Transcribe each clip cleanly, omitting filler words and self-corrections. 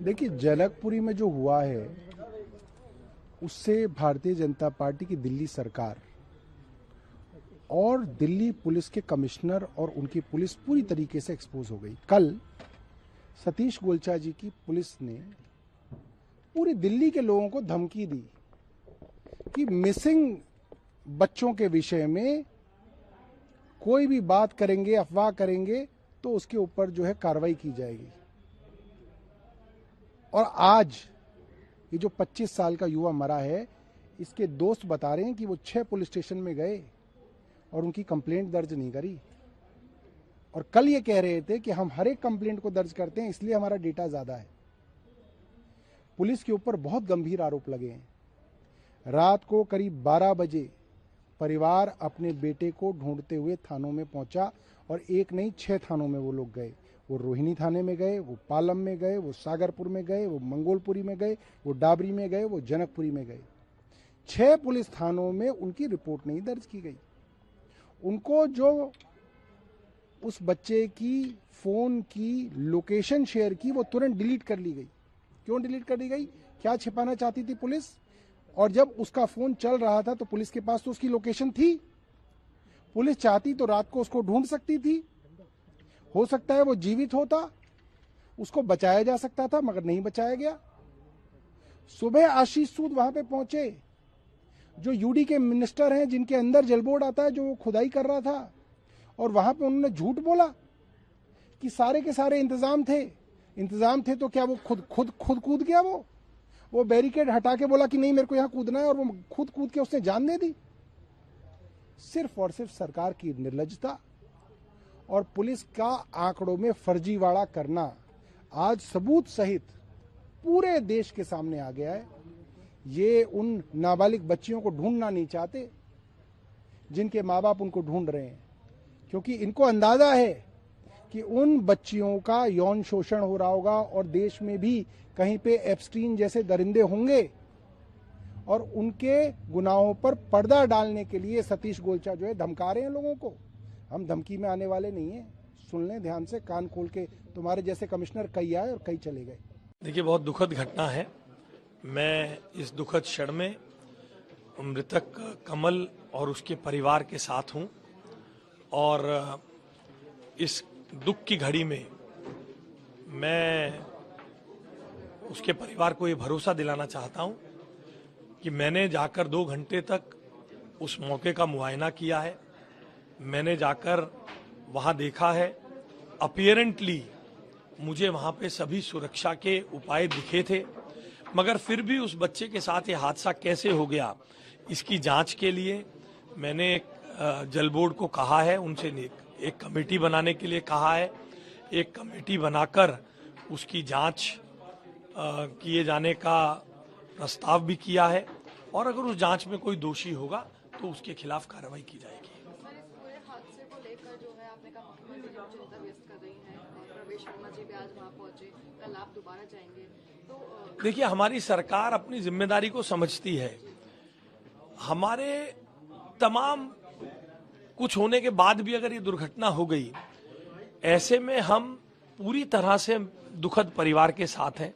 देखिए, जनकपुरी में जो हुआ है उससे भारतीय जनता पार्टी की दिल्ली सरकार और दिल्ली पुलिस के कमिश्नर और उनकी पुलिस पूरी तरीके से एक्सपोज हो गई। कल सतीश गोलचा जी की पुलिस ने पूरी दिल्ली के लोगों को धमकी दी कि मिसिंग बच्चों के विषय में कोई भी बात करेंगे, अफवाह करेंगे तो उसके ऊपर जो है कार्रवाई की जाएगी। और आज ये जो 25 साल का युवा मरा है, इसके दोस्त बता रहे हैं कि वो 6 पुलिस स्टेशन में गए और उनकी कंप्लेंट दर्ज नहीं करी। और कल ये कह रहे थे कि हम हर एक कंप्लेंट को दर्ज करते हैं, इसलिए हमारा डेटा ज्यादा है। पुलिस के ऊपर बहुत गंभीर आरोप लगे हैं। रात को करीब 12 बजे परिवार अपने बेटे को ढूंढते हुए थानों में पहुंचा और एक नहीं 6 थानों में वो लोग गए। वो रोहिणी थाने में गए, वो पालम में गए, वो सागरपुर में गए, वो मंगोलपुरी में गए, वो डाबरी में गए, वो जनकपुरी में गए। 6 पुलिस थानों में उनकी रिपोर्ट नहीं दर्ज की गई। उनको जो उस बच्चे की फोन की लोकेशन शेयर की वो तुरंत डिलीट कर ली गई। क्यों डिलीट कर दी गई? क्या छिपाना चाहती थी पुलिस? और जब उसका फोन चल रहा था तो पुलिस के पास तो उसकी लोकेशन थी। पुलिस चाहती तो रात को उसको ढूंढ सकती थी। हो सकता है वो जीवित होता, उसको बचाया जा सकता था, मगर नहीं बचाया गया। सुबह आशीष सूद वहां पे पहुंचे, जो यूडी के मिनिस्टर हैं, जिनके अंदर जलबोर्ड आता है, जो वो खुदाई कर रहा था, और वहां पे उन्होंने झूठ बोला कि सारे के सारे इंतजाम थे तो क्या वो खुद कूद गया? वो बैरिकेड हटा के बोला कि नहीं मेरे को यहां कूदना है, और वो खुद कूद के उसने जान दे दी। सिर्फ और सिर्फ सरकार की निर्लज्जता और पुलिस का आंकड़ों में फर्जीवाड़ा करना आज सबूत सहित पूरे देश के सामने आ गया है। ये उन नाबालिग बच्चियों को ढूंढना नहीं चाहते जिनके माँ बाप उनको ढूंढ रहे हैं, क्योंकि इनको अंदाजा है कि उन बच्चियों का यौन शोषण हो रहा होगा और देश में भी कहीं पे एप्स्टीन जैसे दरिंदे होंगे, और उनके गुनाहों पर पर्दा डालने के लिए सतीश गोलचा जो है धमका रहे हैं लोगों को। हम धमकी में आने वाले नहीं हैं। सुन लें ध्यान से, कान खोल के। तुम्हारे जैसे कमिश्नर कई आए और कई चले गए। देखिए, बहुत दुखद घटना है। मैं इस दुखद क्षण में मृतक कमल और उसके परिवार के साथ हूं, और इस दुख की घड़ी में मैं उसके परिवार को ये भरोसा दिलाना चाहता हूं कि मैंने जाकर 2 घंटे तक उस मौके का मुआयना किया है। मैंने जाकर वहां देखा है। अपीयरेंटली मुझे वहां पे सभी सुरक्षा के उपाय दिखे थे, मगर फिर भी उस बच्चे के साथ ये हादसा कैसे हो गया, इसकी जांच के लिए मैंने जल बोर्ड को कहा है, उनसे एक कमेटी बनाने के लिए कहा है। एक कमेटी बनाकर उसकी जांच किए जाने का प्रस्ताव भी किया है, और अगर उस जांच में कोई दोषी होगा तो उसके खिलाफ कार्रवाई की जाएगी। पूरे हादसे को लेकर जो है आपने कहा मुख्यमंत्री चिंता व्यक्त कर रही हैं, और प्रवेश वर्मा जी भी आज वहां पहुंचे, कल आप दोबारा जाएंगे तो देखिए, हमारी सरकार अपनी जिम्मेदारी को समझती है। हमारे तमाम कुछ होने के बाद भी अगर ये दुर्घटना हो गई, ऐसे में हम पूरी तरह से दुखद परिवार के साथ हैं।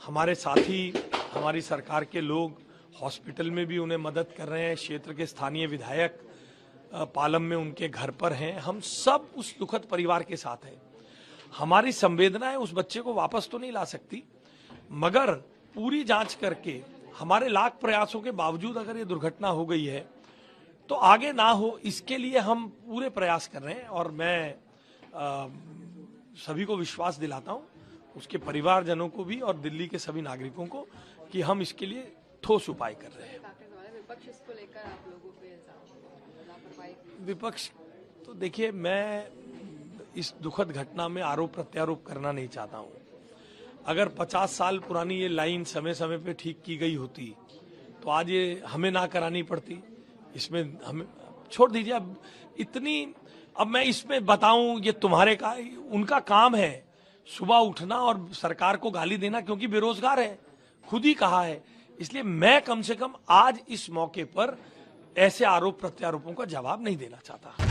हमारे साथी, हमारी सरकार के लोग हॉस्पिटल में भी उन्हें मदद कर रहे हैं। क्षेत्र के स्थानीय विधायक पालम में उनके घर पर हैं। हम सब उस दुखद परिवार के साथ हैं। हमारी संवेदनाएं उस बच्चे को वापस तो नहीं ला सकती, मगर पूरी जांच करके हमारे लाख प्रयासों के बावजूद अगर ये दुर्घटना हो गई है तो आगे ना हो, इसके लिए हम पूरे प्रयास कर रहे हैं। और मैं सभी को विश्वास दिलाता हूं, उसके परिवारजनों को भी और दिल्ली के सभी नागरिकों को, कि हम इसके लिए ठोस उपाय कर रहे हैं। विपक्ष इसको लेकर आप लोगों पे लापरवाही? विपक्ष तो देखिए, मैं इस दुखद घटना में आरोप प्रत्यारोप करना नहीं चाहता हूं। अगर 50 साल पुरानी ये लाइन समय समय पे ठीक की गई होती तो आज ये हमें ना करानी पड़ती। इसमें हमें छोड़ दीजिए। अब मैं इसमें बताऊं, ये उनका काम है सुबह उठना और सरकार को गाली देना, क्योंकि बेरोजगार है, खुद ही कहा है। इसलिए मैं कम से कम आज इस मौके पर ऐसे आरोप प्रत्यारोपों का जवाब नहीं देना चाहता।